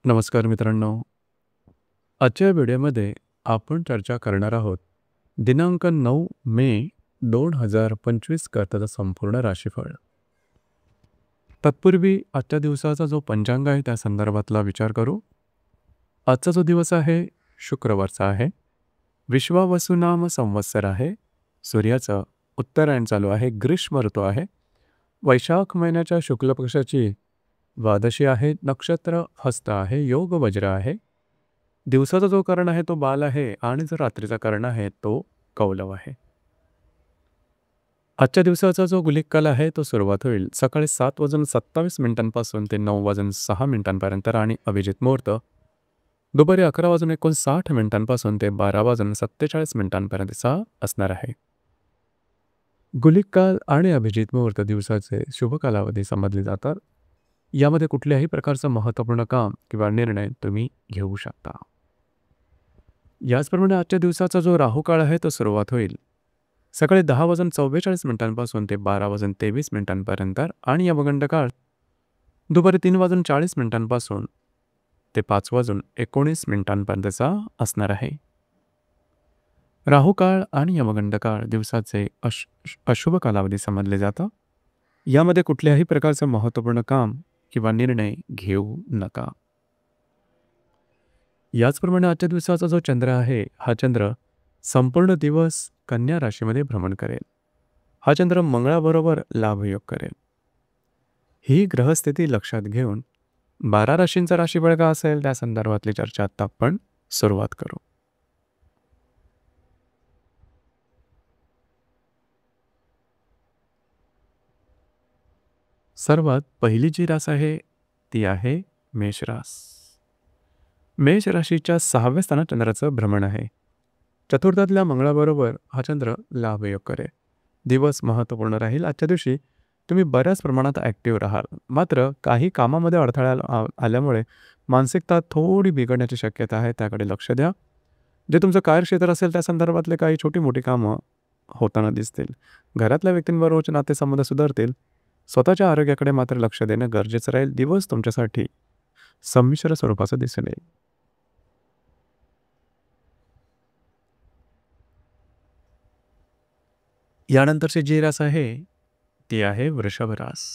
नमस्कार मित्रांनो. आजच्या व्हिडिओमध्ये आपण चर्चा करणार आहोत दिनांक 9 मे 2025 करताचं संपूर्ण राशीफळ. तत्पूर्वी आजच्या दिवसाचा जो पंचांग आहे त्या संदर्भातला विचार करू. आजचा जो दिवस आहे शुक्रवारचा आहे. विश्वावसुनाम संवत्सर आहे. सूर्याचं उत्तरायण चालू आहे. ग्रीष्म ऋतू आहे. वैशाख महिन्याच्या शुक्ल पक्षाची द्वादशी आहे. नक्षत्र हस्त आहे. योग वज्र आहे. दिवसाचा जो कर्ण आहे तो बाल आहे आणि जो रात्रीचा कर्ण आहे तो कौलव आहे. आजच्या दिवसाचा जो गुलिक काल आहे तो सुरुवात होईल सकाळी 7:27 ते 9:06 आणि अभिजित मुहूर्त दुपारी 11:59 ते 12:47 असणार आहे. गुलिक काल आणि अभिजित मुहूर्त दिवसाचे शुभ कालावधी समजले जातात. यामध्ये कुठल्याही प्रकारचं महत्त्वपूर्ण काम किंवा निर्णय तुम्ही घेऊ शकता. याचप्रमाणे आजच्या दिवसाचा जो राहू काळ आहे तो सुरुवात होईल सकाळी 10:44 ते 12:23 आणि यमगंड काळ दुपारी 3:40 ते 5:19 असणार आहे. राहू काळ आणि यमगंड काळ दिवसाचे अशुभ कालावधी समजले जातात. यामध्ये कुठल्याही प्रकारचं महत्त्वपूर्ण काम किंवा निर्णय घेऊ नका. याचप्रमाणे आजच्या दिवसाचा जो चंद्र आहे हा चंद्र संपूर्ण दिवस कन्या राशीमध्ये भ्रमण करेल. हा चंद्र मंगळाबरोबर लाभयोग करेल. ही ग्रहस्थिती लक्षात घेऊन 12 राशींचा राशीफळ का असेल त्या संदर्भातली चर्चा आता आपण सुरुवात करू. सर्वात पहिली जी रास आहे ती आहे मेष रास. मेष राशीच्या 6व्या स्थानात चंद्राचं भ्रमण आहे. चतुर्थातल्या मंगळाबरोबर हा चंद्र लाभयोग करेल. दिवस महत्त्वपूर्ण राहील. आजच्या दिवशी तुम्ही बऱ्याच प्रमाणात ॲक्टिव्ह राहाल. मात्र काही कामामध्ये अडथळा आल्यामुळे मानसिकता थोडी बिघडण्याची शक्यता आहे. त्याकडे लक्ष द्या. जे तुमचं कार्यक्षेत्र असेल त्या संदर्भातले काही छोटी मोठी कामं होताना दिसतील. घरातल्या व्यक्तींबरोबरचे नातेसंबंध सुधारतील. स्वतःच्या आरोग्याकडे मात्र लक्ष देणं गरजेचं राहील. दिवस तुमच्यासाठी संमिश्र स्वरूपाचं दिसून येईल. यानंतरची जी रास आहे ती आहे वृषभ रास.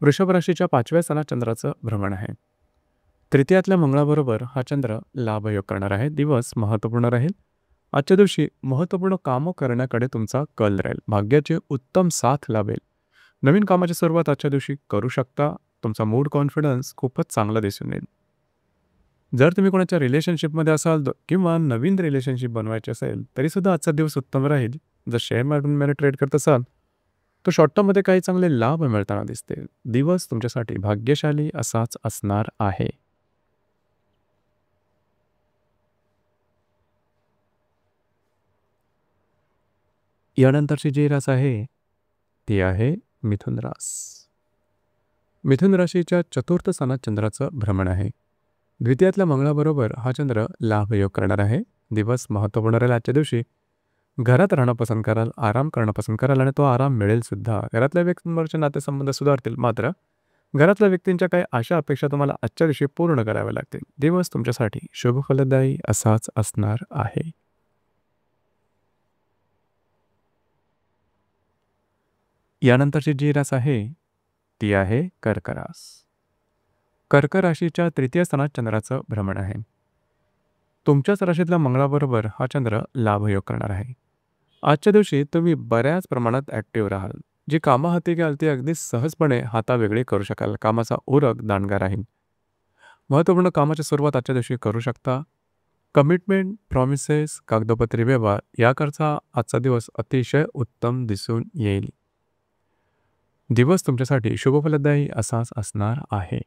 वृषभ राशीच्या 5व्या स्थानात चंद्राचं भ्रमण आहे. तृतीयातल्या मंगळाबरोबर हा चंद्र लाभयोग करणार आहे. दिवस महत्त्वपूर्ण राहील. आजच्या दिवशी महत्त्वपूर्ण कामं करण्याकडे तुमचा कल राहील. भाग्याची उत्तम साथ लाभेल. नवीन कामाची सुरुवात आजच्या दिवशी करू शकता. तुमचा मूड कॉन्फिडन्स खूपच चांगला दिसून येईल. जर तुम्ही कोणाच्या रिलेशनशिपमध्ये असाल किंवा नवीन रिलेशनशिप बनवायची असेल तरीसुद्धा आजचा दिवस उत्तम राहील. जर शेअर मार्केटमध्ये ट्रेड करत असाल तर शॉर्ट टर्ममध्ये काही चांगले लाभ मिळताना दिसतील. दिवस तुमच्यासाठी भाग्यशाली असाच असणार आहे. यानंतरची जी रास आहे ती आहे मिथुन रास. मिथुन राशीच्या चतुर्थ स्थानात चंद्राचं भ्रमण आहे. द्वितीयातल्या मंगळाबरोबर हा चंद्र लाभयोग करणार आहे. दिवस महत्त्वपूर्ण राहील. आजच्या दिवशी घरात राहणं पसंत कराल, आराम करणं पसंत कराल आणि तो आराम मिळेल सुद्धा. घरातल्या व्यक्तींबरोबरचे नातेसंबंध सुधारतील. मात्र घरातल्या व्यक्तींच्या काही आशा अपेक्षा तुम्हाला आजच्या दिवशी पूर्ण कराव्या लागतील. दिवस तुमच्यासाठी शुभ फलदायी असाच असणार आहे. यानंतरची जी रास आहे ती आहे कर्क रास. कर्क राशीच्या तृतीय स्थानात चंद्राचं भ्रमण आहे. तुमच्याच राशीतल्या मंगळाबरोबर हा चंद्र लाभयोग करणार आहे. आजच्या दिवशी तुम्ही बऱ्याच प्रमाणात ॲक्टिव्ह राहाल. जी कामं हाती घ्याल ती अगदी सहजपणे हातावेगळी करू शकाल. कामाचा उरक दांडगा राहील. महत्त्वपूर्ण कामाची सुरुवात आजच्या दिवशी करू शकता. कमिटमेंट, प्रॉमिसेस, कागदोपत्री व्यवहार याकरता आजचा दिवस अतिशय उत्तम दिसून येईल. दिवस तुमच्यासाठी शुभफलदायी असाच असणार आहे.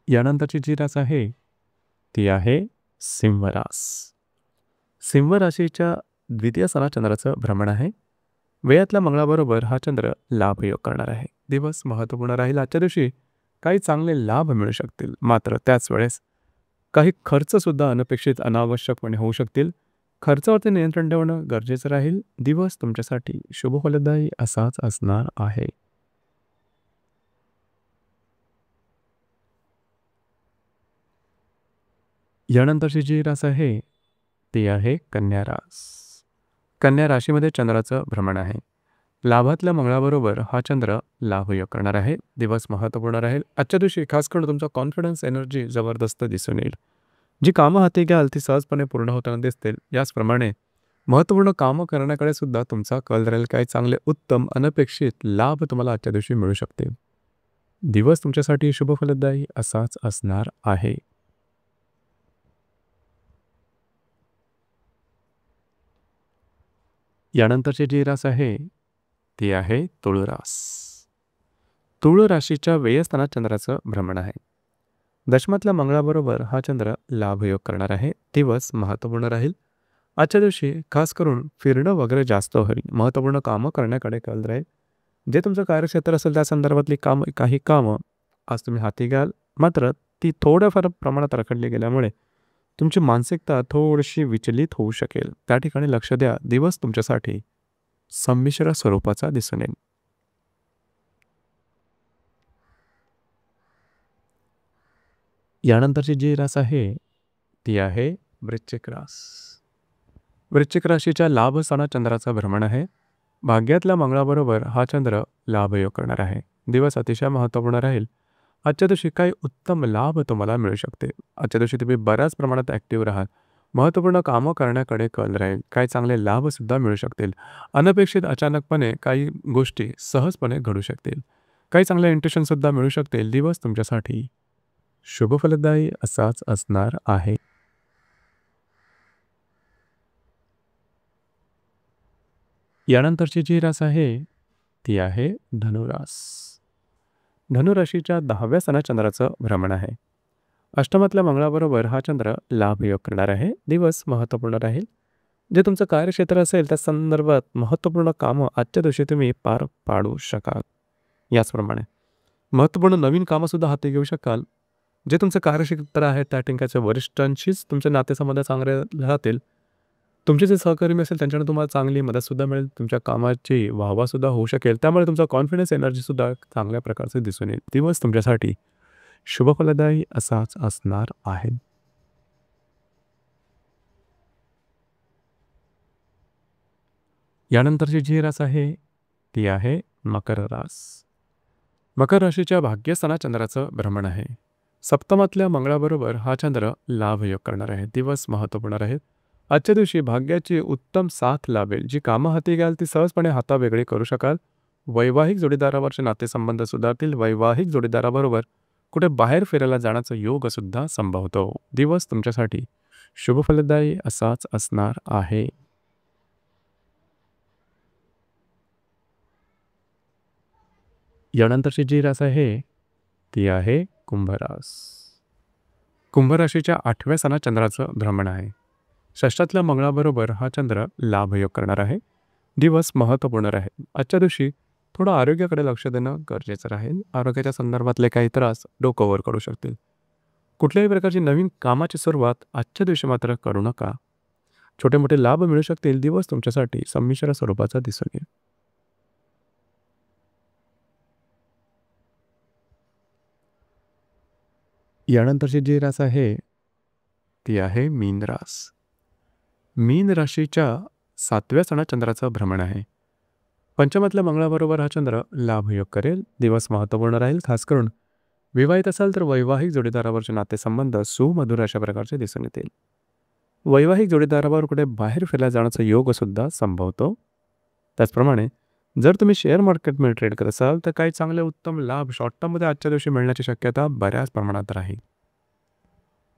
यानंतरची जी रास आहे ती आहे सिंह रास. सिंह राशीच्या द्वितीय स्थानात चंद्राचं भ्रमण आहे. वेळातल्या मंगळाबरोबर हा चंद्र लाभयोग करणार आहे. दिवस महत्त्वपूर्ण राहील. आजच्या दिवशी काही चांगले लाभ मिळू शकतील. मात्र त्याच वेळेस काही खर्चसुद्धा अनपेक्षित अनावश्यकपणे होऊ शकतील. खर्चावरती नियंत्रण ठेवणं गरजेचं राहील. दिवस तुमच्यासाठी शुभ फलदायी असाच असणार आहे. यानंतरची जी रास आहे ती आहे कन्या रास. कन्या राशीमध्ये चंद्राचं भ्रमण आहे. लाभातल्या मंगळाबरोबर हा चंद्र लाभयोग करणार आहे. दिवस महत्त्वपूर्ण राहील. आजच्या दिवशी खास करून तुमचा कॉन्फिडन्स एनर्जी जबरदस्त दिसून येईल. जी कामं हाती घ्याल ती सहजपणे पूर्ण होताना दिसतील. याचप्रमाणे महत्त्वपूर्ण कामं करण्याकडे सुद्धा तुमचा कल राहील. काही चांगले उत्तम अनपेक्षित लाभ तुम्हाला आजच्या दिवशी मिळू शकतील. दिवस तुमच्यासाठी शुभ फलदायी असाच असणार आहे. यानंतरची जी रास आहे ती आहे तुळ रास. तुळ राशीच्या व्ययस्थानात चंद्राचं भ्रमण आहे. दशमातल्या मंगळाबरोबर हा चंद्र लाभयोग करणार आहे. दिवस महत्त्वपूर्ण राहील. आजच्या दिवशी खास करून फिरणं वगैरे जास्त होईल. महत्त्वपूर्ण कामं करण्याकडे कल राहील. जे तुमचं कार्यक्षेत्र असेल त्या संदर्भातली काही कामं आज तुम्ही हाती घ्याल. मात्र ती थोड्याफार प्रमाणात रखडली गेल्यामुळे तुमची मानसिकता थोडीशी विचलित होऊ शकेल. त्या ठिकाणी लक्ष द्या. दिवस तुमच्यासाठी संमिश्र स्वरूपाचा दिसून येईल. यानंतरची जी रास आहे ती आहे वृश्चिक रास. वृश्चिक राशीच्या लाभ स्थानात चंद्राचं भ्रमण आहे. भाग्यातल्या मंगळाबरोबर हा चंद्र लाभयोग करणार आहे. दिवस अतिशय महत्त्वपूर्ण राहील. आजच्या दिवशी काही उत्तम लाभ तुम्हाला मिळू शकते. आजच्या दिवशी तुम्ही बऱ्याच प्रमाणात ॲक्टिव्ह राहाल. महत्त्वपूर्ण कामं करण्याकडे कल राहील. काही चांगले लाभसुद्धा मिळू शकतील. अनपेक्षित अचानकपणे काही गोष्टी सहजपणे घडू शकतील. काही चांगले इंट्युशनसुद्धा मिळू शकतील. दिवस तुमच्यासाठी शुभ फलदायी असाच असणार आहे. यानंतरची जी रास आहे ती आहे धनुरास. धनुराशीच्या 10व्या स्थानात चंद्राचं भ्रमण आहे. अष्टमातल्या मंगळाबरोबर हा चंद्र लाभयोग करणार आहे. दिवस महत्त्वपूर्ण राहील. जे तुमचं कार्यक्षेत्र असेल त्या संदर्भात महत्त्वपूर्ण कामं आजच्या दिवशी तुम्ही पार पाडू शकाल. याचप्रमाणे महत्त्वपूर्ण नवीन कामंसुद्धा हाती घेऊ शकाल. जे तुमचं कार्यक्षेत्र आहे त्या ठिकाणच्या वरिष्ठांशीच तुमचे नातेसंबंध चांगले राहतील. तुमचे जे सहकर्मी असेल त्यांच्याकडून तुम्हाला चांगली मदतसुद्धा मिळेल. तुमच्या कामाची वाहवासुद्धा होऊ शकेल. त्यामुळे तुमचा कॉन्फिडन्स एनर्जीसुद्धा चांगल्या प्रकारचे दिसून येईल. दिवस तुमच्यासाठी शुभ फलदायी असाच असणार आहे. यानंतरची जी रास आहे ती आहे मकर रास. मकर राशीच्या भाग्यस्थानात चंद्राचं भ्रमण आहे. सप्तमातल्या मंगळाबरोबर हा चंद्र लाभयोग करणार आहे. दिवस महत्त्वपूर्ण राहील. आजच्या दिवशी भाग्याची उत्तम साथ लाभेल. जी कामं हाती घ्याल ती सहजपणे हातावेगळी करू शकाल. वैवाहिक जोडीदारावरचे नातेसंबंध सुधारतील. वैवाहिक जोडीदाराबरोबर कुठे बाहेर फिरायला जाण्याचा योगसुद्धा संभवतो. दिवस तुमच्यासाठी शुभ फलदायी असाच असणार आहे. यानंतरची जी रास आहे ती आहे कुंभरास. कुंभराशीच्या 8व्या स्थानात चंद्राचं भ्रमण आहे. षष्ठातल्या मंगळाबरोबर हा चंद्र लाभयोग करणार आहे. दिवस महत्त्वपूर्ण राहील. आजच्या दिवशी थोडं आरोग्याकडे लक्ष देणं गरजेचं राहील. आरोग्याच्या संदर्भातले काही त्रास डोकं वर करू शकतील. कुठल्याही प्रकारची नवीन कामाची सुरुवात आजच्या दिवशी मात्र करू नका. छोटे मोठे लाभ मिळू शकतील. दिवस तुमच्यासाठी संमिश्र स्वरूपाचा दिसून येईल. यानंतरची जी रास आहे ती आहे मीन रास. मीन राशीच्या 7व्या स्थानात चंद्राचं भ्रमण आहे. पंचमातल्या मंगळाबरोबर हा चंद्र लाभयोग करेल. दिवस महत्त्वपूर्ण राहील. खास करून विवाहित असाल तर वैवाहिक जोडीदारावरचे नातेसंबंध सुमधुर अशा प्रकारचे दिसून येतील. वैवाहिक जोडीदारावर कुठे बाहेर फिरला जाण्याचा योगसुद्धा संभवतो. त्याचप्रमाणे जर तुम्ही शेअर मार्केटमध्ये ट्रेड करत असाल तर काही चांगले उत्तम लाभ शॉर्ट टर्ममध्ये आजच्या दिवशी मिळण्याची शक्यता बऱ्याच प्रमाणात राहील.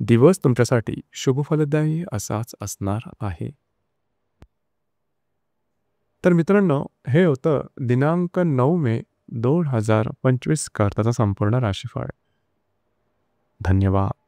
दिवस तुमच्यासाठी शुभ फलदायी असाच असणार आहे. तर मित्रांनो, हे होतं दिनांक 9 मे 2025 करताचा संपूर्ण राशीफळ. धन्यवाद.